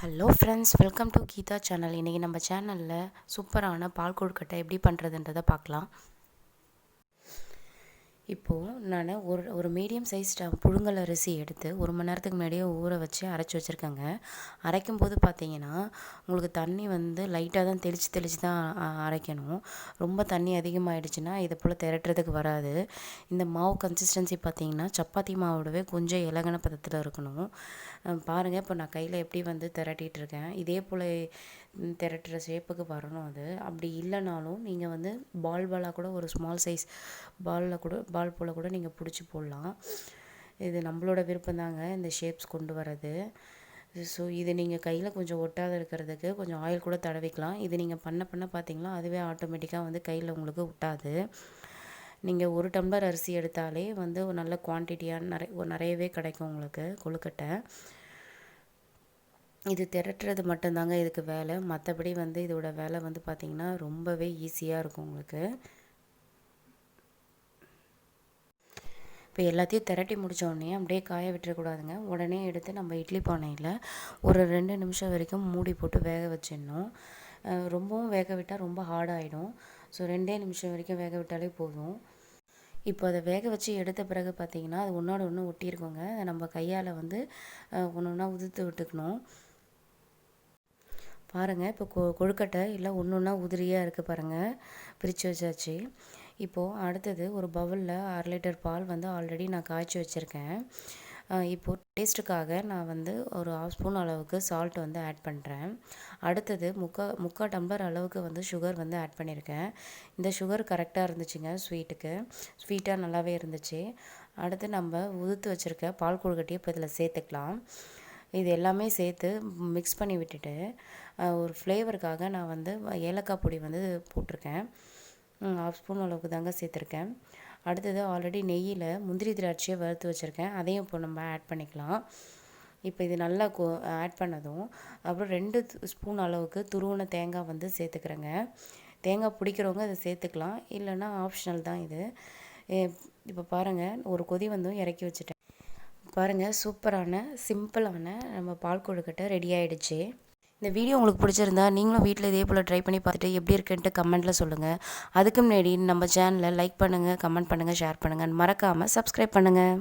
Hello friends, welcome to Geetha channel. இன்றைக்கி நம்ம சேனலில் சூப்பரான பால் கொழுக்கட்டை எப்படி பண்ணுறதுன்றதை பார்க்கலாம். இப்போது நான் ஒரு மீடியம் சைஸ் புழுங்கல் அரிசி எடுத்து 1 மணி நேரத்துக்கு முன்னாடியே ஊற வச்சு அரைச்சி வச்சுருக்கேங்க. அரைக்கும் போது பார்த்தீங்கன்னா உங்களுக்கு தண்ணி லைட்டாக தான் தெளித்து தான் அரைக்கணும். ரொம்ப தண்ணி அதிகமாகிடுச்சுன்னா இதை போல் திரட்டுறதுக்கு வராது. இந்த மாவு கன்சிஸ்டன்சி பார்த்தீங்கன்னா சப்பாத்தி மாவோடவே கொஞ்சம் இலகுன பதத்தில் இருக்கணும். பாருங்கள், இப்போ நான் கையில் எப்படி திரட்டிகிட்டு இருக்கேன். இதே போல் திரட்டுற ஷேப்புக்கு வரணும். அது அப்படி இல்லைனாலும் நீங்கள் பாலாக கூட ஒரு ஸ்மால் சைஸ் பால் போல் கூட நீங்கள் பிடிச்சி போடலாம். இது நம்மளோட விருப்பம் தாங்க இந்த ஷேப்ஸ் கொண்டு வர்றது. ஸோ இது நீங்கள் கையில் கொஞ்சம் ஒட்டாத இருக்கிறதுக்கு கொஞ்சம் ஆயில் கூட தடவிக்கலாம். இது நீங்கள் பண்ண பார்த்தீங்களா அதுவே ஆட்டோமேட்டிக்காக கையில் உங்களுக்கு ஒட்டாது. நீங்கள் 1 டம்ளர் அரிசி எடுத்தாலே ஒரு நல்ல குவான்டிட்டியாக நிறையவே கிடைக்கும் உங்களுக்கு கொழுக்கட்டை. இது திரட்டுறது மட்டும்தாங்க இதுக்கு வேலை. மற்றபடி இதோட வேலை பார்த்திங்கன்னா ரொம்பவே ஈஸியாக இருக்கும் உங்களுக்கு. இப்போ எல்லாத்தையும் திரட்டி முடித்தோடனே அப்படியே காய விட்டுறக்கூடாதுங்க. உடனே எடுத்து நம்ம இட்லி பானையில் ஒரு 2 நிமிஷம் வரைக்கும் மூடி போட்டு வேக வச்சிடணும். ரொம்பவும் வேக விட்டால் ரொம்ப ஹார்டாகிடும். ஸோ 2 நிமிஷம் வரைக்கும் வேக விட்டாலே போதும். இப்போ அதை வேக வச்சு எடுத்த பிறகு பார்த்திங்கன்னா அது ஒன்றோட ஒன்று ஒட்டியிருக்கோங்க. அதை நம்ம கையால் ஒன்று ஒன்றா உதிர்த்து விட்டுக்கணும். பாருங்கள், இப்போ கொழுக்கட்டை இல்லை ஒன்றா உதிரியாக இருக்குது பாருங்கள். பிரித்து வச்சாச்சு. இப்போது அடுத்தது ஒரு பவுலில் 1/2 லிட்டர் பால் ஆல்ரெடி நான் காய்ச்சி வச்சுருக்கேன். இப்போது டேஸ்ட்டுக்காக நான் ஒரு 1/2 ஸ்பூன் அளவுக்கு சால்ட் ஆட் பண்ணுறேன். அடுத்தது முக்கால் டம்ளர் அளவுக்கு சுகர் ஆட் பண்ணியிருக்கேன். இந்த சுகர் கரெக்டாக இருந்துச்சுங்க ஸ்வீட்டுக்கு. ஸ்வீட்டாக நல்லாவே இருந்துச்சு. அடுத்து நம்ம உதுத்து வச்சுருக்க பால் கொழுக்கட்டையை இப்போ இதில் சேர்த்துக்கலாம். இது எல்லாமே சேர்த்து மிக்ஸ் பண்ணி விட்டுட்டு ஒரு ஃப்ளேவருக்காக நான் ஏலக்காய் பொடி போட்டிருக்கேன். 1/2 ஸ்பூன் அளவுக்கு தாங்க சேர்த்துருக்கேன். அடுத்தது ஆல்ரெடி நெய்யில் முந்திரி திராட்சையை வறுத்து வச்சுருக்கேன். அதையும் இப்போ நம்ம ஆட் பண்ணிக்கலாம். இப்போ இது நல்லா ஆட் பண்ணதும் அப்புறம் 2 ஸ்பூன் அளவுக்கு துருவின தேங்காய் சேர்த்துக்கிறேங்க. தேங்காய் பிடிக்கிறவங்க அதை சேர்த்துக்கலாம், இல்லைன்னா ஆப்ஷனல் தான் இது. இப்போ பாருங்கள், ஒரு கொதி இறக்கி வச்சுட்டேன். பாருங்கள், சூப்பரான சிம்பிளான நம்ம பால் கொழுக்கட்டை ரெடி ஆகிடுச்சு. இந்த வீடியோ உங்களுக்கு பிடிச்சிருந்தா நீங்களும் வீட்டில் இதே போல் ட்ரை பண்ணி பார்த்துட்டு எப்படி இருக்குன்ட்டு கமெண்ட்டில் சொல்லுங்கள். அதுக்கு முன்னாடி நம்ம சேனலை லைக் பண்ணுங்கள், கமெண்ட் பண்ணுங்கள், ஷேர் பண்ணுங்கள். மறக்காமல் சப்ஸ்கிரைப் பண்ணுங்கள்.